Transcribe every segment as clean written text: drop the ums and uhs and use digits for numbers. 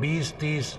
20, 30,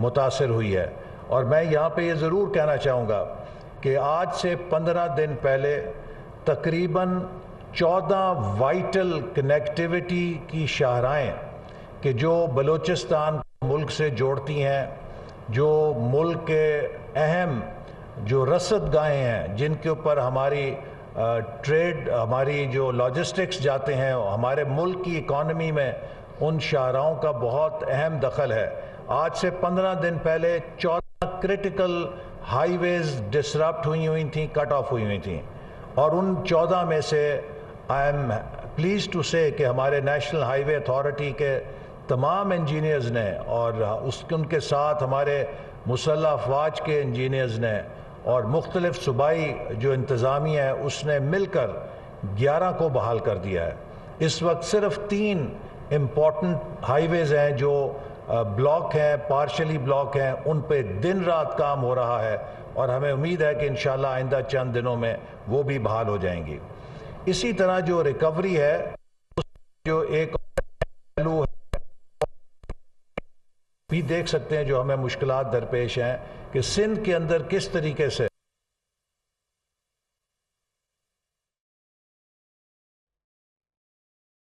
متاثر ہوئی ہے. اور میں یہاں پہ یہ ضرور کہنا چاہوں گا کہ آج سے 15 دن پہلے تقریباً 14 وائٹل کنیکٹیوٹی کی شاہراہیں کہ جو بلوچستان ملک سے جوڑتی ہیں، جو ملک کے اہم جو رسد گاہیں ہیں جن کے اوپر ہماری ٹریڈ، ہماری جو لاجسٹکس جاتے ہیں، ہمارے ملک کی اکانومی میں ان شاہراہوں کا بہت اہم دخل ہے. آج سے 15 دن پہلے 14 کرٹیکل ہائی ویز ڈسرپٹ ہوئی تھیں، کٹ آف ہوئی تھیں، اور ان 14 میں سے آئی ایم پلیز ٹو سے کہ ہمارے نیشنل ہائی وے اتھارٹی کے تمام انجینئرز نے اور ان کے ساتھ ہمارے مسلح افواج کے انجینئرز نے اور مختلف صوبائی جو انتظامیہ ہے اس نے مل کر 11 کو بحال کر دیا ہے. اس وقت صرف 3 امپورٹنٹ ہائی ویز ہیں جو بلاک ہیں، پارشلی بلاک ہیں، ان پہ دن رات کام ہو رہا ہے اور ہمیں امید ہے کہ انشاءاللہ آئندہ چند دنوں میں وہ بھی بحال ہو جائیں گی. اسی طرح جو ریکوری ہے، جو ایک پہلو ہے بھی دیکھ سکتے ہیں جو ہمیں مشکلات درپیش ہیں کہ سندھ کے اندر کس طریقے سے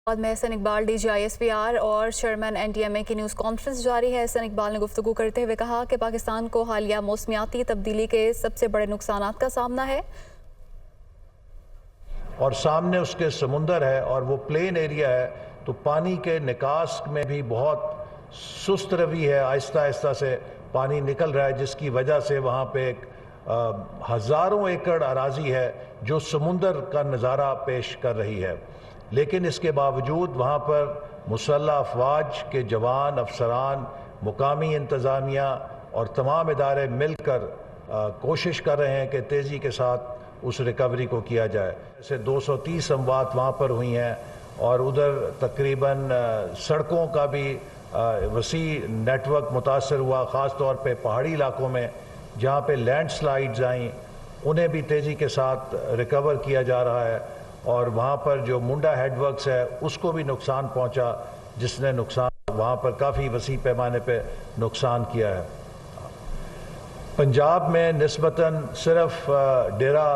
بعد میں احسن اقبال DGI/SPR اور چیئرمین NTMA کی نیوز کانفرنس جاری ہے. احسن اقبال نے گفتگو کرتے ہوئے کہا کہ پاکستان کو حالیہ موسمیاتی تبدیلی کے سب سے بڑے نقصانات کا سامنا ہے اور سامنے اس کے سمندر ہے اور وہ پلین ایریا ہے، تو پانی کے نکاس میں بھی بہت سست روی ہے، آہستہ آہستہ سے پانی نکل رہا ہے، جس کی وجہ سے وہاں پہ ایک ہزاروں ایکڑ اراضی ہے جو سمندر کا نظارہ پیش کر رہی ہے. لیکن اس کے باوجود وہاں پر مسلح افواج کے جوان، افسران، مقامی انتظامیہ اور تمام ادارے مل کر کوشش کر رہے ہیں کہ تیزی کے ساتھ اس ریکوری کو کیا جائے. جیسے 230 اموات وہاں پر ہوئی ہیں اور ادھر تقریباً سڑکوں کا بھی وسیع نیٹ ورک متاثر ہوا، خاص طور پہ پہاڑی علاقوں میں جہاں پہ لینڈ سلائیڈز آئیں انہیں بھی تیزی کے ساتھ ریکور کیا جا رہا ہے. اور وہاں پر جو منڈا ہیڈ ورکس ہے اس کو بھی نقصان پہنچا، جس نے نقصان وہاں پر کافی وسیع پیمانے پہ نقصان کیا ہے. پنجاب میں نسبتاً صرف ڈیرہ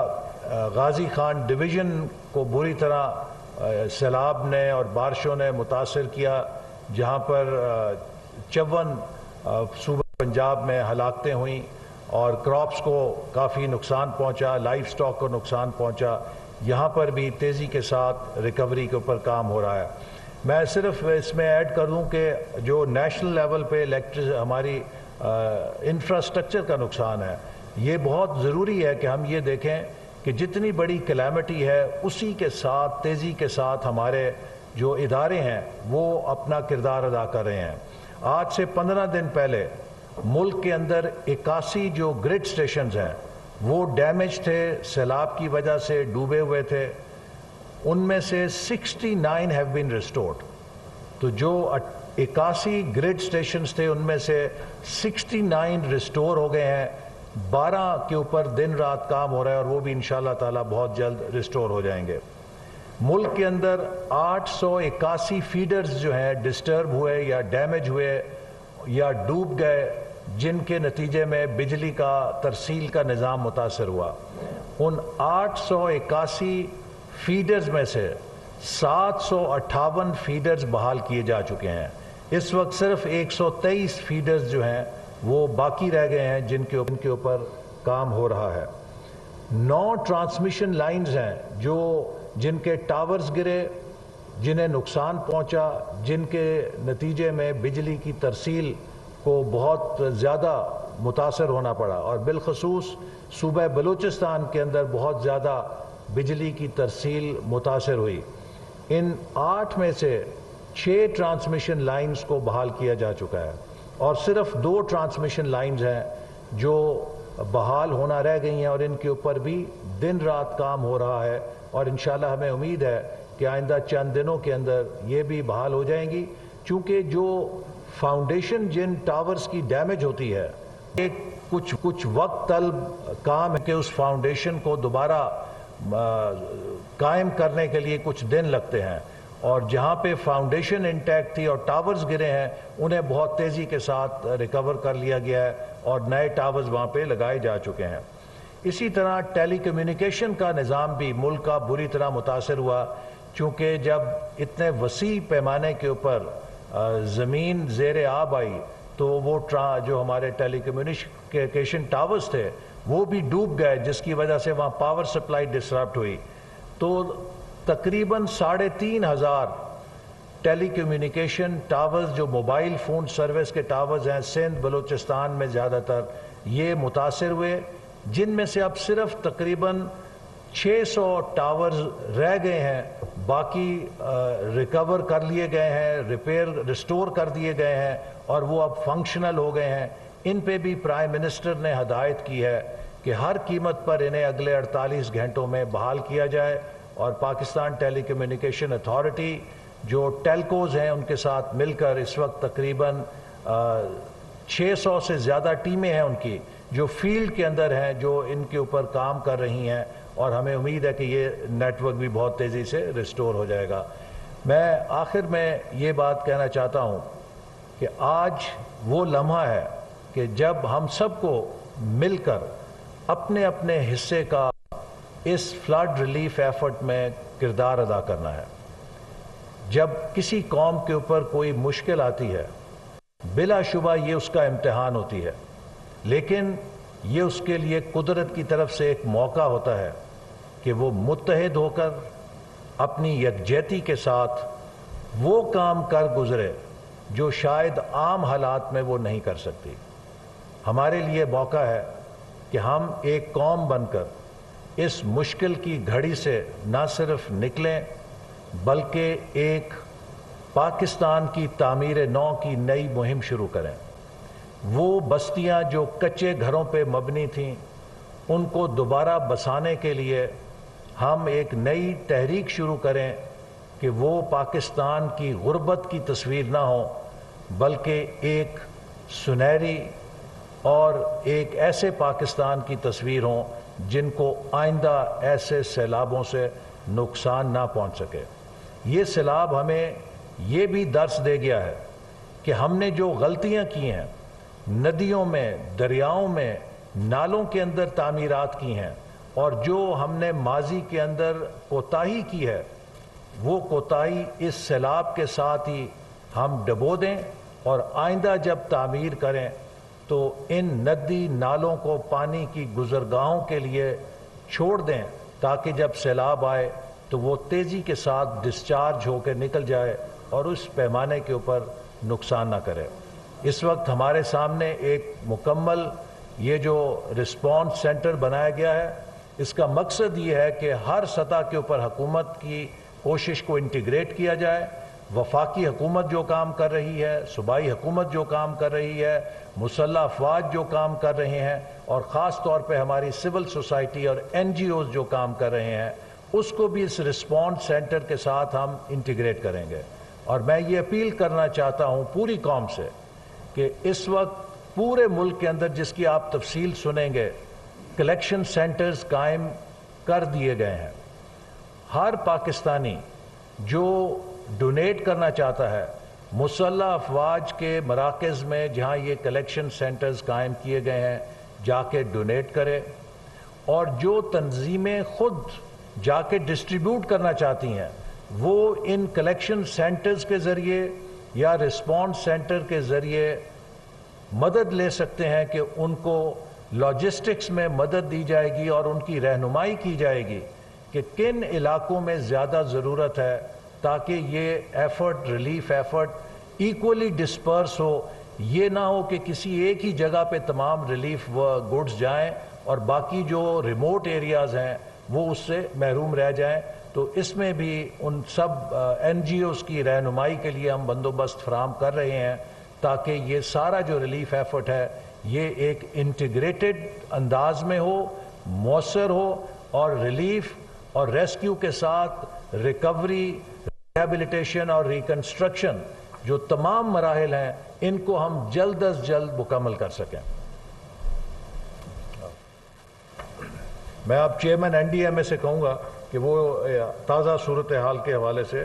غازی خان ڈویژن کو بری طرح سیلاب نے اور بارشوں نے متاثر کیا، جہاں پر 54 صوبہ پنجاب میں ہلاکتیں ہوئیں اور کراپس کو کافی نقصان پہنچا، لائف سٹاک کو نقصان پہنچا. یہاں پر بھی تیزی کے ساتھ ریکوری کے اوپر کام ہو رہا ہے. میں صرف اس میں ایڈ کر دوں کہ جو نیشنل لیول پہ ہماری انفراسٹرکچر کا نقصان ہے، یہ بہت ضروری ہے کہ ہم یہ دیکھیں کہ جتنی بڑی کلیمٹی ہے اسی کے ساتھ تیزی کے ساتھ ہمارے جو ادارے ہیں وہ اپنا کردار ادا کر رہے ہیں. آج سے 15 دن پہلے ملک کے اندر 81 جو گرڈ سٹیشنز ہیں وہ ڈیمیج تھے، سیلاب کی وجہ سے ڈوبے ہوئے تھے. ان میں سے 69 ہیو بین ریسٹورڈ. تو جو 81 گرڈ سٹیشنز تھے ان میں سے 69 ریسٹور ہو گئے ہیں. 12 کے اوپر دن رات کام ہو رہا ہے اور وہ بھی انشاءاللہ تعالی بہت جلد ریسٹور ہو جائیں گے. ملک کے اندر 881 فیڈرز جو ہیں ڈسٹرب ہوئے یا ڈیمیج ہوئے یا ڈوب گئے، جن کے نتیجے میں بجلی کا ترسیل کا نظام متاثر ہوا. ان 881 فیڈرز میں سے 758 فیڈرز بحال کیے جا چکے ہیں. اس وقت صرف 123 فیڈرز جو ہیں وہ باقی رہ گئے ہیں جن کے اوپر کام ہو رہا ہے. 9 ٹرانسمیشن لائنز ہیں جن کے ٹاورز گرے، جنہیں نقصان پہنچا، جن کے نتیجے میں بجلی کی ترسیل کو بہت زیادہ متاثر ہونا پڑا اور بالخصوص صوبہ بلوچستان کے اندر بہت زیادہ بجلی کی ترسیل متاثر ہوئی. ان 8 میں سے 6 ٹرانسمیشن لائنز کو بحال کیا جا چکا ہے اور صرف 2 ٹرانسمیشن لائنز ہیں جو بحال ہونا رہ گئی ہیں اور ان کے اوپر بھی دن رات کام ہو رہا ہے اور انشاءاللہ ہمیں امید ہے کہ آئندہ چند دنوں کے اندر یہ بھی بحال ہو جائیں گی. چونکہ جو فاؤنڈیشن جن ٹاورز کی ڈیمیج ہوتی ہے ایک کچھ وقت طلب کام ہے کہ اس فاؤنڈیشن کو دوبارہ قائم کرنے کے لیے کچھ دن لگتے ہیں اور جہاں پہ فاؤنڈیشن انٹیکٹ تھی اور ٹاورز گرے ہیں انہیں بہت تیزی کے ساتھ ریکور کر لیا گیا ہے اور نئے ٹاورز وہاں پہ لگائے جا چکے ہیں۔ اسی طرح ٹیلی کمیونیکیشن کا نظام بھی ملک کا بری طرح متاثر ہوا، چونکہ جب اتنے وسیع پیمانے کے اوپر زمین زیر آب آئی تو وہ جو ہمارے ٹیلی کمیونیکیشن ٹاورز تھے وہ بھی ڈوب گئے، جس کی وجہ سے وہاں پاور سپلائی ڈسرپٹ ہوئی۔ تو تقریباً 3,500 ٹیلی کمیونیکیشن ٹاورز جو موبائل فون سروس کے ٹاورز ہیں سندھ بلوچستان میں زیادہ تر یہ متاثر ہوئے، جن میں سے اب صرف تقریباً 600 ٹاورز رہ گئے ہیں، باقی ریکور کر لیے گئے ہیں، ریسٹور کر دیے گئے ہیں اور وہ اب فنکشنل ہو گئے ہیں۔ ان پہ بھی پرائم منسٹر نے ہدایت کی ہے کہ ہر قیمت پر انہیں اگلے 48 گھنٹوں میں بحال کیا جائے، اور پاکستان ٹیلی کمیونیکیشن اتھارٹی جو ٹیلکوز ہیں ان کے ساتھ مل کر اس وقت تقریباً 600 سے زیادہ ٹیمیں ہیں ان کی جو فیلڈ کے اندر ہیں، جو ان کے اوپر کام کر رہی ہیں، اور ہمیں امید ہے کہ یہ نیٹ ورک بھی بہت تیزی سے ریسٹور ہو جائے گا۔ میں آخر میں یہ بات کہنا چاہتا ہوں کہ آج وہ لمحہ ہے کہ جب ہم سب کو مل کر اپنے اپنے حصے کا اس فلڈ ریلیف ایفرٹ میں کردار ادا کرنا ہے۔ جب کسی قوم کے اوپر کوئی مشکل آتی ہے بلا شبہ یہ اس کا امتحان ہوتی ہے، لیکن یہ اس کے لیے قدرت کی طرف سے ایک موقع ہوتا ہے کہ وہ متحد ہو کر اپنی یکجہتی کے ساتھ وہ کام کر گزرے جو شاید عام حالات میں وہ نہیں کر سکتی۔ ہمارے لیے موقع ہے کہ ہم ایک قوم بن کر اس مشکل کی گھڑی سے نہ صرف نکلیں بلکہ ایک پاکستان کی تعمیر نو کی نئی مہم شروع کریں۔ وہ بستیاں جو کچے گھروں پہ مبنی تھیں ان کو دوبارہ بسانے کے لیے ہم ایک نئی تحریک شروع کریں کہ وہ پاکستان کی غربت کی تصویر نہ ہو بلکہ ایک سنہری اور ایک ایسے پاکستان کی تصویر ہوں جن کو آئندہ ایسے سیلابوں سے نقصان نہ پہنچ سکے۔ یہ سیلاب ہمیں یہ بھی درس دے گیا ہے کہ ہم نے جو غلطیاں کی ہیں، ندیوں میں، دریاؤں میں، نالوں کے اندر تعمیرات کی ہیں، اور جو ہم نے ماضی کے اندر کوتاہی کی ہے وہ کوتاہی اس سیلاب کے ساتھ ہی ہم ڈبو دیں، اور آئندہ جب تعمیر کریں تو ان ندی نالوں کو پانی کی گزرگاہوں کے لیے چھوڑ دیں تاکہ جب سیلاب آئے تو وہ تیزی کے ساتھ ڈسچارج ہو کے نکل جائے اور اس پیمانے کے اوپر نقصان نہ کرے۔ اس وقت ہمارے سامنے ایک مکمل یہ جو رسپانس سینٹر بنایا گیا ہے، اس کا مقصد یہ ہے کہ ہر سطح کے اوپر حکومت کی کوشش کو انٹیگریٹ کیا جائے۔ وفاقی حکومت جو کام کر رہی ہے، صوبائی حکومت جو کام کر رہی ہے، مسلح افواج جو کام کر رہے ہیں، اور خاص طور پہ ہماری سول سوسائٹی اور NGOز جو کام کر رہے ہیں، اس کو بھی اس رسپانس سینٹر کے ساتھ ہم انٹیگریٹ کریں گے۔ اور میں یہ اپیل کرنا چاہتا ہوں پوری قوم سے کہ اس وقت پورے ملک کے اندر، جس کی آپ تفصیل سنیں گے، کلیکشن سینٹرز قائم کر دیے گئے ہیں۔ ہر پاکستانی جو ڈونیٹ کرنا چاہتا ہے مسلح افواج کے مراکز میں جہاں یہ کلیکشن سینٹرز قائم کیے گئے ہیں جا کے ڈونیٹ کرے، اور جو تنظیمیں خود جا کے ڈسٹریبیوٹ کرنا چاہتی ہیں وہ ان کلیکشن سینٹرز کے ذریعے یا رسپانس سینٹر کے ذریعے مدد لے سکتے ہیں کہ ان کو لاجسٹکس میں مدد دی جائے گی اور ان کی رہنمائی کی جائے گی کہ کن علاقوں میں زیادہ ضرورت ہے، تاکہ یہ effort, relief effort equally disperse ہو۔ یہ نہ ہو کہ کسی ایک ہی جگہ پہ تمام ریلیف گوڈز جائیں اور باقی جو ریموٹ ایریاز ہیں وہ اس سے محروم رہ جائیں۔ تو اس میں بھی ان سب NGOز کی رہنمائی کے لیے ہم بندوبست فراہم کر رہے ہیں تاکہ یہ سارا جو ریلیف ایفرٹ ہے یہ ایک انٹیگریٹڈ انداز میں ہو، مؤثر ہو، اور ریلیف اور ریسکیو کے ساتھ ریکوری، ریہیبلیٹیشن اور ریکنسٹرکشن جو تمام مراحل ہیں ان کو ہم جلد از جلد مکمل کر سکیں۔ میں اب چیئرمین NDMA سے کہوں گا کہ وہ تازہ صورتحال کے حوالے سے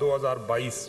2022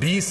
20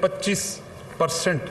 25%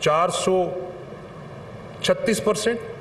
436%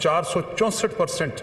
464%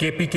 KPK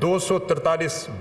243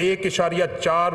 1.4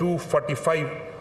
245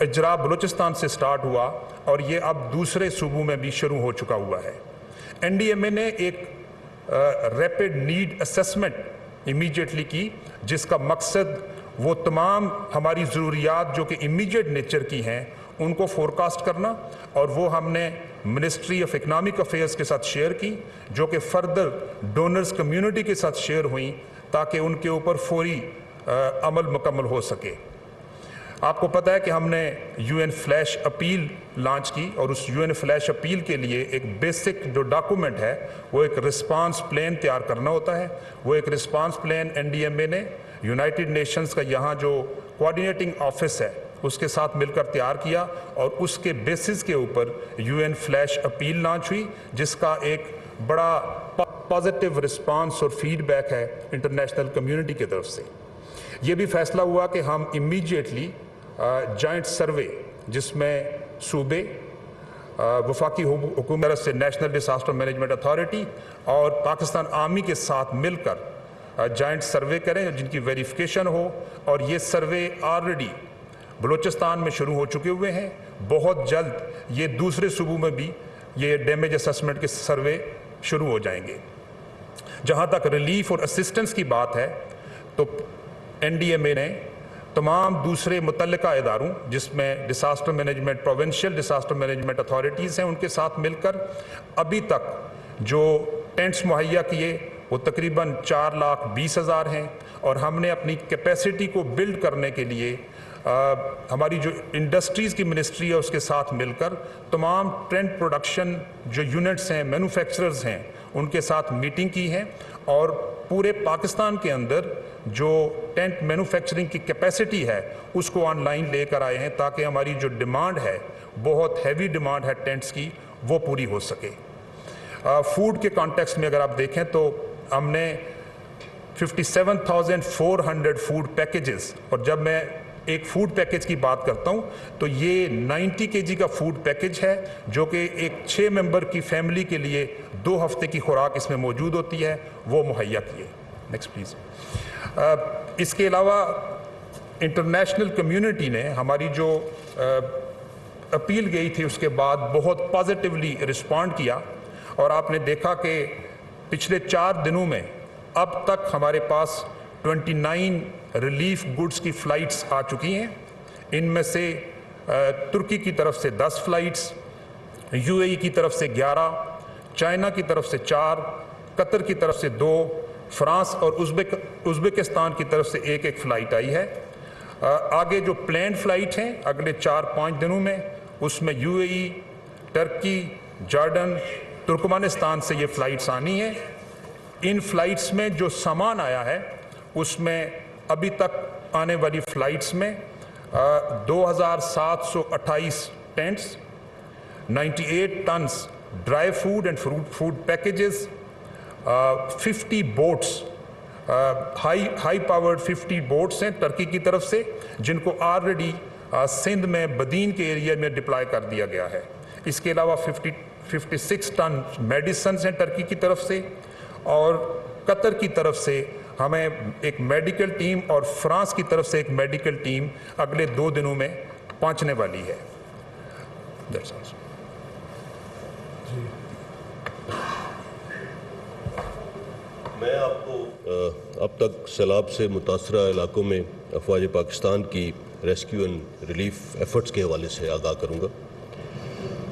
اجرا بلوچستان سے سٹارٹ ہوا اور یہ اب دوسرے صوبوں میں بھی شروع ہو چکا ہوا ہے۔ NDMA نے ایک ریپڈ نیڈ اسیسمنٹ امیجیٹلی کی، جس کا مقصد وہ تمام ہماری ضروریات جو کہ امیجیٹ نیچر کی ہیں ان کو فورکاسٹ کرنا، اور وہ ہم نے منسٹری آف اکنامک افیئرس کے ساتھ شیئر کی، جو کہ فردر ڈونرز کمیونٹی کے ساتھ شیئر ہوئیں تاکہ ان کے اوپر فوری عمل مکمل ہو سکے۔ آپ کو پتہ ہے کہ ہم نے UN فلیش اپیل لانچ کی، اور اس UN فلیش اپیل کے لیے ایک بیسک جو ڈاکومنٹ ہے وہ ایک رسپانس پلان تیار کرنا ہوتا ہے۔ وہ ایک رسپانس پلان NDMA نے یونائٹڈ نیشنز کا یہاں جو کوآرڈینیٹنگ آفس ہے اس کے ساتھ مل کر تیار کیا، اور اس کے بیسس کے اوپر UN فلیش اپیل لانچ ہوئی، جس کا ایک بڑا پازیٹیو رسپانس اور فیڈ بیک ہے انٹرنیشنل کمیونٹی کی طرف سے۔ یہ بھی فیصلہ ہوا کہ ہم امیجیٹلی جوائنٹ سروے، جس میں صوبے، وفاقی حکومت سے نیشنل ڈیزاسٹر مینجمنٹ اتھارٹی اور پاکستان آرمی کے ساتھ مل کر جوائنٹ سروے کریں جن کی ویریفیکیشن ہو، اور یہ سروے آلریڈی بلوچستان میں شروع ہو چکے ہوئے ہیں۔ بہت جلد یہ دوسرے صوبوں میں بھی یہ ڈیمیج اسسمنٹ کے سروے شروع ہو جائیں گے۔ جہاں تک ریلیف اور اسسٹنس کی بات ہے تو NDMA نے تمام دوسرے متعلقہ اداروں، جس میں disaster management provincial disaster management authorities ہیں، ان کے ساتھ مل کر ابھی تک جو ٹینٹس مہیا کیے وہ تقریباً 4,20,000 ہیں، اور ہم نے اپنی کیپیسٹی کو بلڈ کرنے کے لیے ہماری جو انڈسٹریز کی منسٹری ہے اس کے ساتھ مل کر تمام ٹینٹ پروڈکشن جو یونٹس ہیں، مینوفیکچررز ہیں، ان کے ساتھ میٹنگ کی ہے، اور پورے پاکستان کے اندر جو ٹینٹ مینوفیکچرنگ کی کیپیسٹی ہے اس کو آن لائن لے کر آئے ہیں تاکہ ہماری جو ڈیمانڈ ہے، بہت ہیوی ڈیمانڈ ہے ٹینٹس کی، وہ پوری ہو سکے۔ فوڈ کے کانٹیکسٹ میں اگر آپ دیکھیں تو ہم نے 57,400 فوڈ پیکیجز، اور جب میں ایک فوڈ پیکیج کی بات کرتا ہوں تو یہ 90 kg کا فوڈ پیکیج ہے، جو کہ ایک 6 ممبر کی فیملی کے لیے 2 ہفتے کی خوراک اس میں موجود ہوتی ہے، وہ مہیا کیے۔ Next please. اس کے علاوہ انٹرنیشنل کمیونٹی نے ہماری جو اپیل گئی تھی اس کے بعد بہت پازیٹیولی رسپونڈ کیا، اور آپ نے دیکھا کہ پچھلے 4 دنوں میں اب تک ہمارے پاس 29 ریلیف گڈز کی فلائٹس آ چکی ہیں۔ ان میں سے ترکی کی طرف سے 10 فلائٹس، UAE کی طرف سے 11، چائنا کی طرف سے 4، قطر کی طرف سے 2، فرانس اور ازبکستان کی طرف سے ایک فلائٹ آئی ہے۔ آگے جو پلینڈ فلائٹ ہیں اگلے 4-5 دنوں میں، اس میں UAE، ٹرکی، جارڈن، ترکمانستان سے یہ فلائٹس آنی ہیں۔ ان فلائٹس میں جو سامان آیا ہے اس میں ابھی تک آنے والی فلائٹس میں 2,728 tents, 98 tons dry food and food packages, 50 boats, high powered 50 boats ہیں ٹرکی کی طرف سے، جن کو آلریڈی سندھ میں بدین کے ایریا میں ڈپلائی کر دیا گیا ہے۔ اس کے علاوہ 56 ٹن میڈیسنز ہیں ٹرکی کی طرف سے، اور قطر کی طرف سے ہمیں ایک میڈیکل ٹیم اور فرانس کی طرف سے ایک میڈیکل ٹیم اگلے 2 دنوں میں پہنچنے والی ہے۔ میں آپ کو اب تک سیلاب سے متاثرہ علاقوں میں افواج پاکستان کی ریسکیو اینڈ ریلیف ایفرٹس کے حوالے سے آگاہ کروں گا۔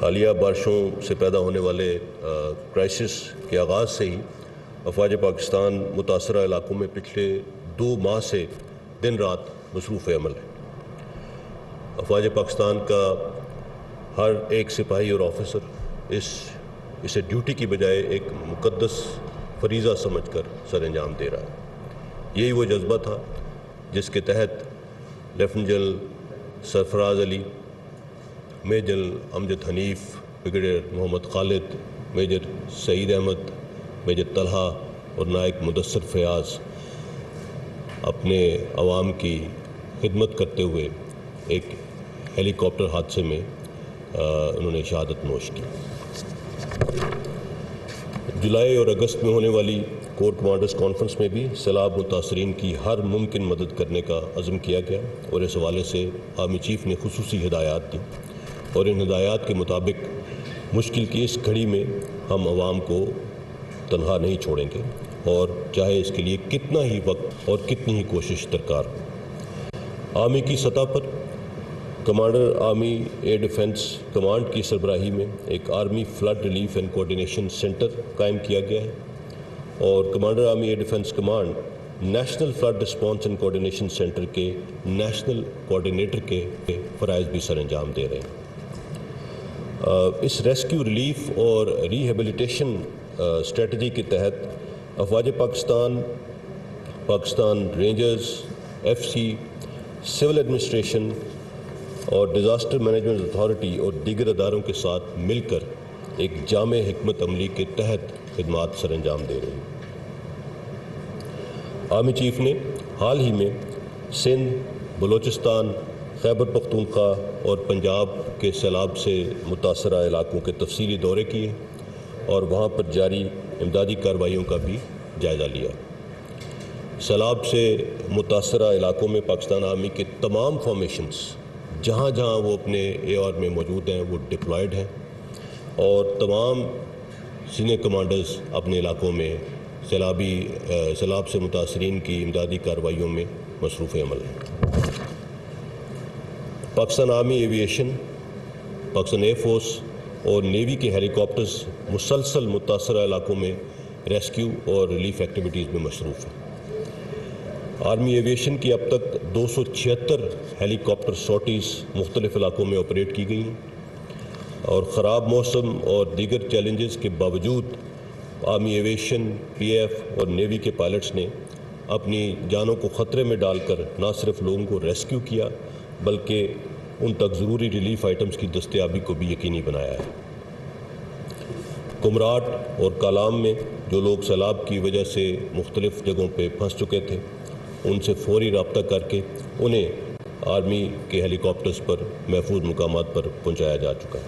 حالیہ بارشوں سے پیدا ہونے والے کرائسس کے آغاز سے ہی افواج پاکستان متاثرہ علاقوں میں پچھلے 2 ماہ سے دن رات مصروف عمل ہے۔ افواج پاکستان کا ہر ایک سپاہی اور آفیسر اسے ڈیوٹی کی بجائے ایک مقدس فریضہ سمجھ کر سر انجام دے رہا ہے۔ یہی وہ جذبہ تھا جس کے تحت لیفٹیننٹ جنرل سرفراز علی، میجر جنرل امجد حنیف، بریگیڈیئر محمد خالد، میجر سعید احمد، میجر طلحہ اور نائک مدثر فیاض اپنے عوام کی خدمت کرتے ہوئے ایک ہیلی کاپٹر حادثے میں انہوں نے شہادت نوش کی۔ جولائی اور اگست میں ہونے والی کور کمانڈرز کانفرنس میں بھی سیلاب متاثرین کی ہر ممکن مدد کرنے کا عزم کیا گیا اور اس حوالے سے آرمی چیف نے خصوصی ہدایات دی اور ان ہدایات کے مطابق مشکل کی اس گھڑی میں ہم عوام کو تنہا نہیں چھوڑیں گے اور چاہے اس کے لیے کتنا ہی وقت اور کتنی ہی کوشش درکار ہو۔ آرمی کی سطح پر commander army air defence command کی سربراہی میں ایک army flood relief and coordination centre قائم کیا گیا ہے اور commander army air defence command national flood response and coordination centre کے نیشنل کوآرڈینیٹر کے فرائض بھی سر انجام دے رہے ہیں۔ اس ریسکیو ریلیف اور ریہیبلیٹیشن اسٹریٹجی کے تحت افواج Pakistan, Pakistan rangers, F C, civil administration اور ڈیزاسٹر مینجمنٹ اتھارٹی اور دیگر اداروں کے ساتھ مل کر ایک جامع حکمت عملی کے تحت خدمات سر انجام دے رہی ہیں۔ آرمی چیف نے حال ہی میں سندھ، بلوچستان، خیبر پختونخوا اور پنجاب کے سیلاب سے متاثرہ علاقوں کے تفصیلی دورے کیے اور وہاں پر جاری امدادی کارروائیوں کا بھی جائزہ لیا۔ سیلاب سے متاثرہ علاقوں میں پاکستان آرمی کے تمام فارمیشنز جہاں جہاں وہ اپنے اے آر میں موجود ہیں وہ ڈپلائیڈ ہیں اور تمام سینئر کمانڈرز اپنے علاقوں میں سیلاب سے متاثرین کی امدادی کارروائیوں میں مصروف عمل ہیں۔ Pakistan army aviation, Pakistan air force اور نیوی کے ہیلی کاپٹرز مسلسل متاثرہ علاقوں میں ریسکیو اور ریلیف ایکٹیویٹیز میں مصروف ہیں۔ آرمی ایویشن کی اب تک 276 ہیلی کاپٹر سارٹیز مختلف علاقوں میں آپریٹ کی گئی ہیں اور خراب موسم اور دیگر چیلنجز کے باوجود آرمی ایویشن، پی ایف اور نیوی کے پائلٹس نے اپنی جانوں کو خطرے میں ڈال کر نہ صرف لوگوں کو ریسکیو کیا بلکہ ان تک ضروری ریلیف آئٹمز کی دستیابی کو بھی یقینی بنایا ہے۔ کمراٹ اور کالام میں جو لوگ سیلاب کی وجہ سے مختلف جگہوں پہ پھنس چکے تھے ان سے فوری رابطہ کر کے انہیں آرمی کے ہیلی کاپٹرز پر محفوظ مقامات پر پہنچایا جا چکا ہے۔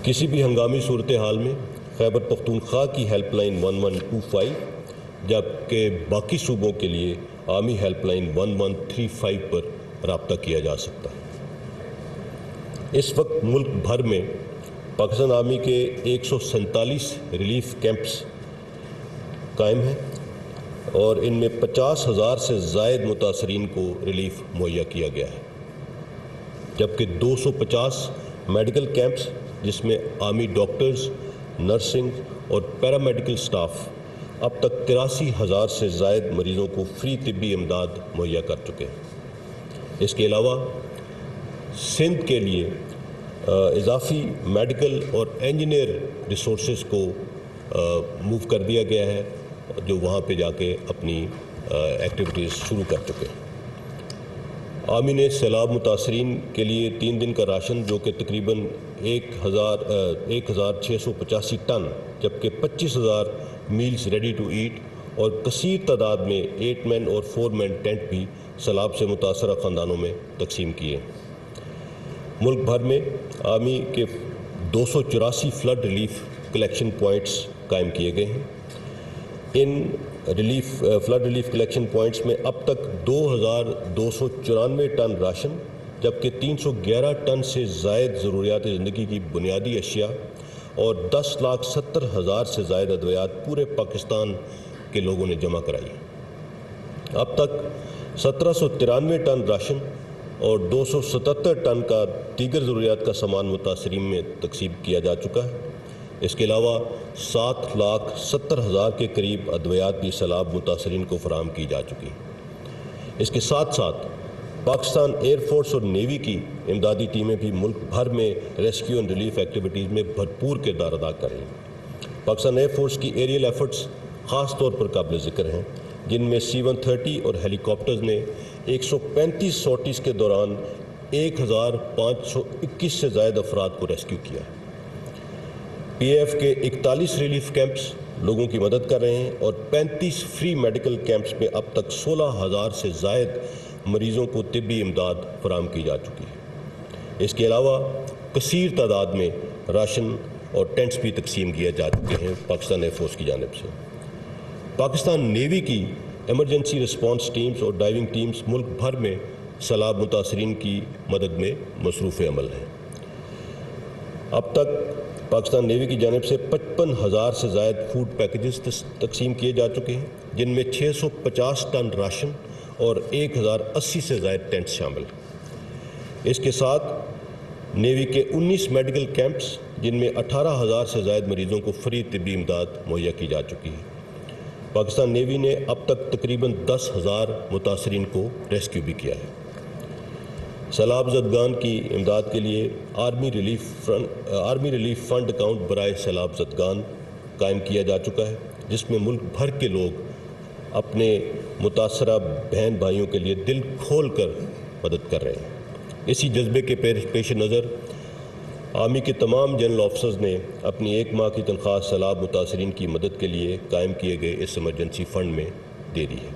کسی بھی ہنگامی صورتحال میں خیبر پختونخوا کی ہیلپ لائن 1125 جبکہ باقی صوبوں کے لیے آرمی ہیلپ لائن 1135 پر رابطہ کیا جا سکتا ہے۔ اس وقت ملک بھر میں پاکستان آرمی کے 147 ریلیف کیمپس قائم ہیں اور ان میں 50,000 سے زائد متاثرین کو ریلیف مہیا کیا گیا ہے، جبکہ 250 میڈیکل کیمپس جس میں آرمی ڈاکٹرز، نرسنگ اور پیرامیڈیکل سٹاف اب تک 83,000 سے زائد مریضوں کو فری طبی امداد مہیا کر چکے ہیں۔ اس کے علاوہ سندھ کے لیے اضافی میڈیکل اور انجینئر ریسورسز کو موو کر دیا گیا ہے جو وہاں پہ جا کے اپنی ایکٹیویٹیز شروع کر چکے ہیں۔ آرمی نے سیلاب متاثرین کے لیے 3 دن کا راشن جو کہ تقریباً 1,685 ٹن جبکہ 25,000 میلز ریڈی ٹو ایٹ اور کثیر تعداد میں 8 مین اور 4 مین ٹینٹ بھی سیلاب سے متاثرہ خاندانوں میں تقسیم کیے۔ ملک بھر میں آرمی کے 284 فلڈ ریلیف کلیکشن پوائنٹس قائم کیے گئے ہیں۔ ان فلڈ ریلیف کلیکشن پوائنٹس میں اب تک 2,294 ٹن راشن جبکہ 311 ٹن سے زائد ضروریات زندگی کی بنیادی اشیاء اور 10,70,000 سے زائد ادویات پورے پاکستان کے لوگوں نے جمع کرائی۔ اب تک 1,793 ٹن راشن اور 277 ٹن کا دیگر ضروریات کا سامان متاثرین میں تقسیم کیا جا چکا ہے۔ اس کے علاوہ 7,70,000 کے قریب ادویات بھی سیلاب متاثرین کو فراہم کی جا چکی ہیں۔ اس کے ساتھ ساتھ پاکستان ایئر فورس اور نیوی کی امدادی ٹیمیں بھی ملک بھر میں ریسکیو اینڈ ریلیف ایکٹیویٹیز میں بھرپور کردار ادا کر رہی ہیں۔ پاکستان ایئر فورس کی ایریل ایفرٹس خاص طور پر قابل ذکر ہیں جن میں C-130 اور ہیلی کاپٹرز نے 135 سارٹیز کے دوران 1,521 سے زائد افراد کو ریسکیو کیا ہے۔ پی ایف کے 41 ریلیف کیمپس لوگوں کی مدد کر رہے ہیں اور 35 فری میڈیکل کیمپس میں اب تک 16,000 سے زائد مریضوں کو طبی امداد فراہم کی جا چکی ہے۔ اس کے علاوہ کثیر تعداد میں راشن اور ٹینٹس بھی تقسیم کیے جا چکے ہیں پاکستان ایئر فورس کی جانب سے۔ پاکستان نیوی کی ایمرجنسی رسپانس ٹیمز اور ڈائیونگ ٹیمز ملک بھر میں سیلاب متاثرین کی مدد میں مصروف عمل ہیں۔ اب تک پاکستان نیوی کی جانب سے 55,000 سے زائد فوڈ پیکیجز تقسیم کیے جا چکے ہیں، جن میں 650 ٹن راشن اور 1,080 سے زائد ٹینٹ شامل ہیں۔ اس کے ساتھ نیوی کے 19 میڈیکل کیمپس، جن میں 18,000 سے زائد مریضوں کو فری طبی امداد مہیا کی جا چکی ہے۔ پاکستان نیوی نے اب تک تقریباً 10,000 متاثرین کو ریسکیو بھی کیا ہے۔ سیلاب زدگان کی امداد کے لیے آرمی ریلیف فنڈ اکاؤنٹ برائے سیلاب زدگان قائم کیا جا چکا ہے، جس میں ملک بھر کے لوگ اپنے متاثرہ بہن بھائیوں کے لیے دل کھول کر مدد کر رہے ہیں۔ اسی جذبے کے پیش نظر آرمی کے تمام جنرل آفیسرز نے اپنی 1 ماہ کی تنخواہ سیلاب متاثرین کی مدد کے لیے قائم کیے گئے اس ایمرجنسی فنڈ میں دے دی ہے۔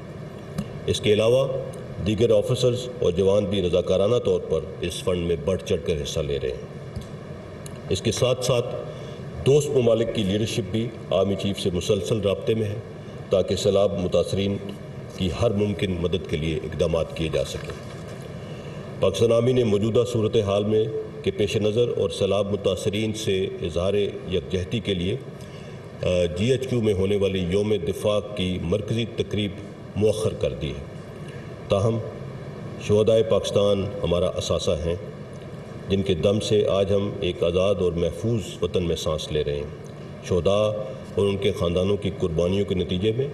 اس کے علاوہ دیگر آفیسرز اور جوان بھی رضاکارانہ طور پر اس فنڈ میں بڑھ چڑھ کر حصہ لے رہے ہیں۔ اس کے ساتھ ساتھ دوست ممالک کی لیڈرشپ بھی آرمی چیف سے مسلسل رابطے میں ہے، تاکہ سیلاب متاثرین کی ہر ممکن مدد کے لیے اقدامات کیے جا سکیں۔ پاکستان آرمی نے موجودہ صورتحال میں کے پیش نظر اور سیلاب متاثرین سے اظہار یکجہتی کے لیے GHQ میں ہونے والی یوم دفاع کی مرکزی تقریب مؤخر کر دی ہے۔ تاہم شہدائے پاکستان ہمارا اثاثہ ہیں، جن کے دم سے آج ہم ایک آزاد اور محفوظ وطن میں سانس لے رہے ہیں۔ شہداء اور ان کے خاندانوں کی قربانیوں کے نتیجے میں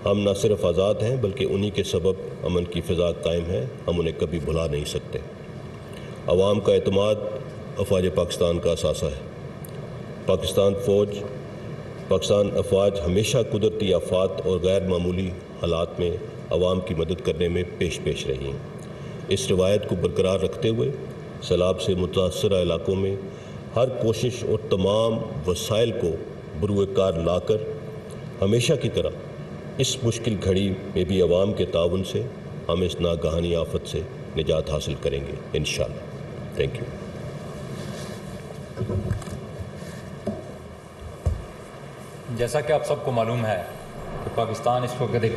ہم نہ صرف آزاد ہیں، بلکہ انہی کے سبب امن کی فضا قائم ہے۔ ہم انہیں کبھی بھلا نہیں سکتے۔ عوام کا اعتماد افواج پاکستان کا اثاثہ ہے۔ پاکستان افواج ہمیشہ قدرتی آفات اور غیر معمولی حالات میں عوام کی مدد کرنے میں پیش رہی ہیں۔ اس روایت کو برقرار رکھتے ہوئے سیلاب سے متاثرہ علاقوں میں ہر کوشش اور تمام وسائل کو بروئے کار لا کر ہمیشہ کی طرح اس مشکل گھڑی میں بھی عوام کے تعاون سے ہم اس ناگہانی آفت سے نجات حاصل کریں گے انشاءاللہ۔ Thank you. جیسا کہ آپ سب کو معلوم ہے کہ پاکستان اس وقت ایک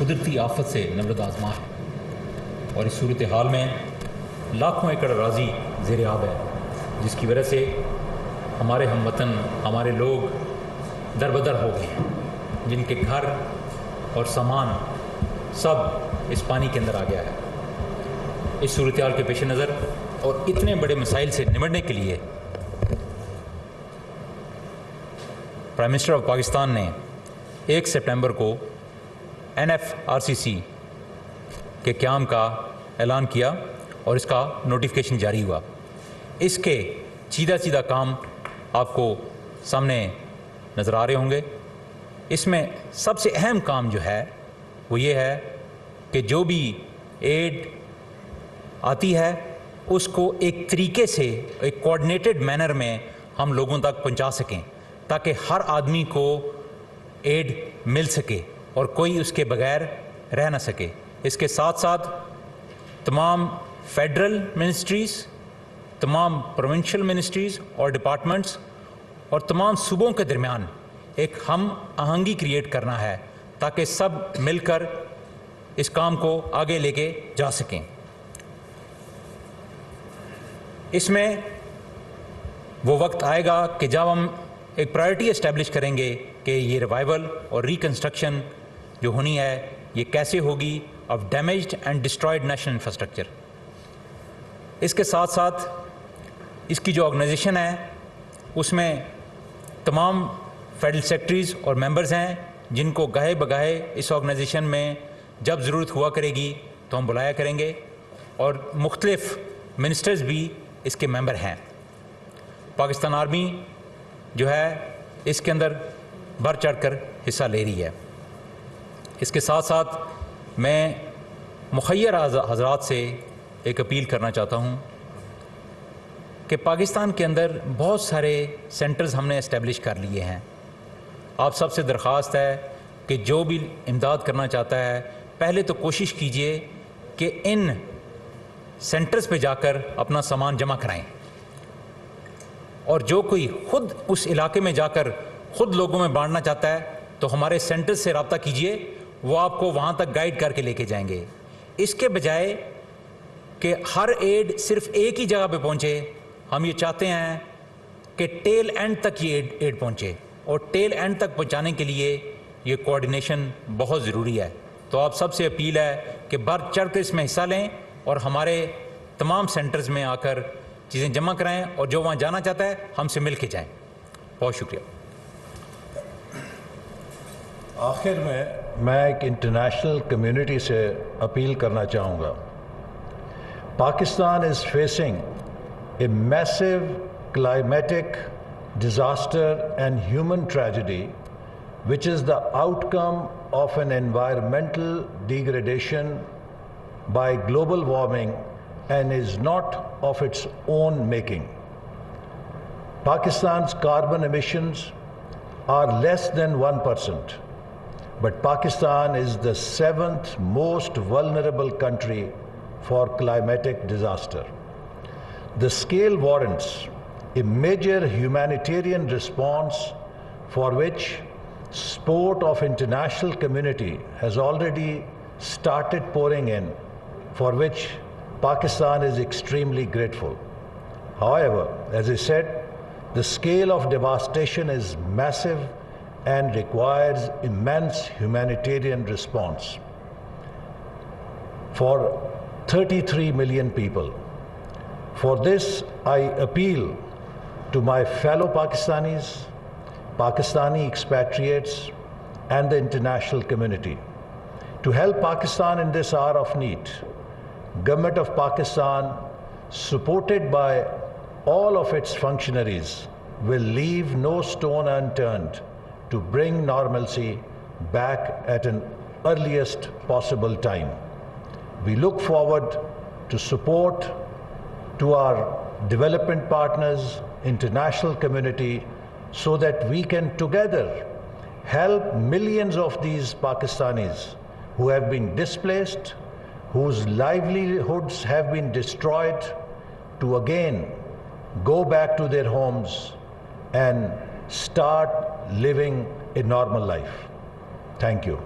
قدرتی آفت سے نبرد آزما ہے، اور اس صورتحال میں لاکھوں ایکڑ اراضی زیر آب ہے، جس کی وجہ سے ہمارے ہم وطن، ہمارے لوگ دربدر ہو گئے ہیں، جن کے گھر اور سامان سب اس پانی کے اندر آ گیا ہے۔ اس صورتحال کے پیش نظر اور اتنے بڑے مسائل سے نمٹنے کے لیے پرائم منسٹر آف پاکستان نے 1 سپٹمبر کو NFRCC کے قیام کا اعلان کیا اور اس کا نوٹیفیکیشن جاری ہوا۔ اس کے سیدھا کام آپ کو سامنے نظر آ رہے ہوں گے۔ اس میں سب سے اہم کام جو ہے وہ یہ ہے کہ جو بھی ایڈ آتی ہے اس کو ایک طریقے سے، ایک کوآرڈینیٹڈ مینر میں ہم لوگوں تک پہنچا سکیں، تاکہ ہر آدمی کو ایڈ مل سکے اور کوئی اس کے بغیر رہ نہ سکے۔ اس کے ساتھ ساتھ تمام فیڈرل منسٹریز، تمام پروونشل منسٹریز اور ڈپارٹمنٹس اور تمام صوبوں کے درمیان ایک ہم آہنگی کریٹ کرنا ہے، تاکہ سب مل کر اس کام کو آگے لے کے جا سکیں۔ اس میں وہ وقت آئے گا کہ جب ہم ایک پرائرٹی اسٹیبلش کریں گے کہ یہ ریوائول اور ریکنسٹرکشن جو ہونی ہے یہ کیسے ہوگی of damaged and destroyed national infrastructure. اس کے ساتھ ساتھ اس کی جو آرگنائزیشن ہے اس میں تمام فیڈرل سیکرٹریز اور ممبرز ہیں، جن کو گاہے بگاہے اس آرگنائزیشن میں جب ضرورت ہوا کرے گی تو ہم بلایا کریں گے، اور مختلف منسٹرز بھی اس کے ممبر ہیں۔ پاکستان آرمی جو ہے اس کے اندر بڑھ چڑھ کر حصہ لے رہی ہے۔ اس کے ساتھ ساتھ میں مخیر حضرات سے ایک اپیل کرنا چاہتا ہوں کہ پاکستان کے اندر بہت سارے سینٹرز ہم نے اسٹیبلش کر لیے ہیں۔ آپ سب سے درخواست ہے کہ جو بھی امداد کرنا چاہتا ہے پہلے تو کوشش کیجئے کہ ان سینٹرز پہ جا کر اپنا سامان جمع کرائیں، اور جو کوئی خود اس علاقے میں جا کر خود لوگوں میں بانٹنا چاہتا ہے تو ہمارے سینٹر سے رابطہ کیجئے, وہ آپ کو وہاں تک گائیڈ کر کے لے کے جائیں گے. اس کے بجائے کہ ہر ایڈ صرف ایک ہی جگہ پہ پہنچے, ہم یہ چاہتے ہیں کہ ٹیل اینڈ تک یہ ایڈ پہنچے, اور ٹیل اینڈ تک پہنچانے کے لیے یہ کوآرڈینیشن بہت ضروری ہے. تو آپ سب سے اپیل ہے کہ بڑھ چڑھ کر اس میں حصہ لیں اور ہمارے تمام سینٹرز میں آ کر چیزیں جمع کرائیں, اور جو وہاں جانا چاہتا ہے ہم سے مل کے جائیں. بہت شکریہ. آخر میں ایک انٹرنیشنل کمیونٹی سے اپیل کرنا چاہوں گا. Pakistan is facing a massive climatic disaster and human tragedy, which is the outcome of an environmental degradation by global warming and is not of its own making. Pakistan's carbon emissions are less than 1%, but Pakistan is the 7th most vulnerable country for climatic disaster. The scale warrants a major humanitarian response for which support of international community has already started pouring in, for which Pakistan is extremely grateful. However, as I said, the scale of devastation is massive and requires immense humanitarian response for 33 million people. For this, I appeal to my fellow Pakistanis, Pakistani expatriates, and the international community to help Pakistan in this hour of need. Government of Pakistan, supported by all of its functionaries, will leave no stone unturned to bring normalcy back at an earliest possible time. We look forward to support to our development partners, international community, so that we can together help millions of these Pakistanis who have been displaced, whose livelihoods have been destroyed, to again go back to their homes and start living a normal life. Thank you.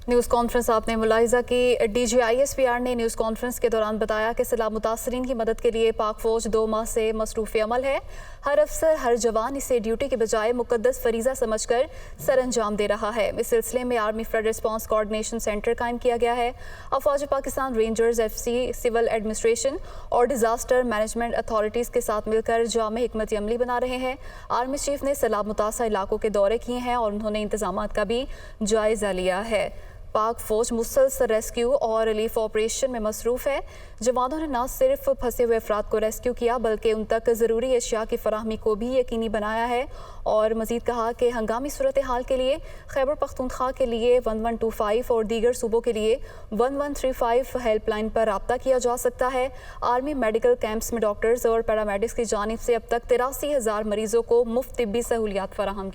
News conference آپ نے ملاحظہ کی. D G I S P R نے news conference کے دوران بتایا کہ سیلاب متاثرین کی مدد کے لیے پاک فوج 2 ماہ سے مصروف عمل ہے. ہر افسر ہر جوان اسے ڈیوٹی کے بجائے مقدس فریضہ سمجھ کر سر انجام دے رہا ہے. اس سلسلے میں army flood response coordination centre قائم کیا گیا ہے. افواج Pakistan rangers F C civil administration اور ڈیزاسٹر مینجمنٹ اتھارٹیز کے ساتھ مل کر جامع حکمت عملی بنا رہے ہیں. آرمی چیف نے سیلاب متاثرہ علاقوں کے دورے کیے ہیں اور انہوں نے انتظامات کا بھی جائزہ لیا ہے. پاک فوج مسلسل ریسکیو اور ریلیف آپریشن میں مصروف ہے. جوانوں نے نہ صرف پھنسے ہوئے افراد کو ریسکیو کیا بلکہ ان تک ضروری اشیاء کی فراہمی کو بھی یقینی بنایا ہے. اور مزید کہا کہ ہنگامی صورتحال کے لیے خیبر پختونخوا کے لیے 1125 اور دیگر صوبوں کے لیے 1135 ہیلپ لائن پر رابطہ کیا جا سکتا ہے. آرمی میڈیکل کیمپس میں ڈاکٹرز اور پیرامیڈکس کی جانب سے اب تک 83,000 مریضوں کو مفت طبی سہولیات فراہم کی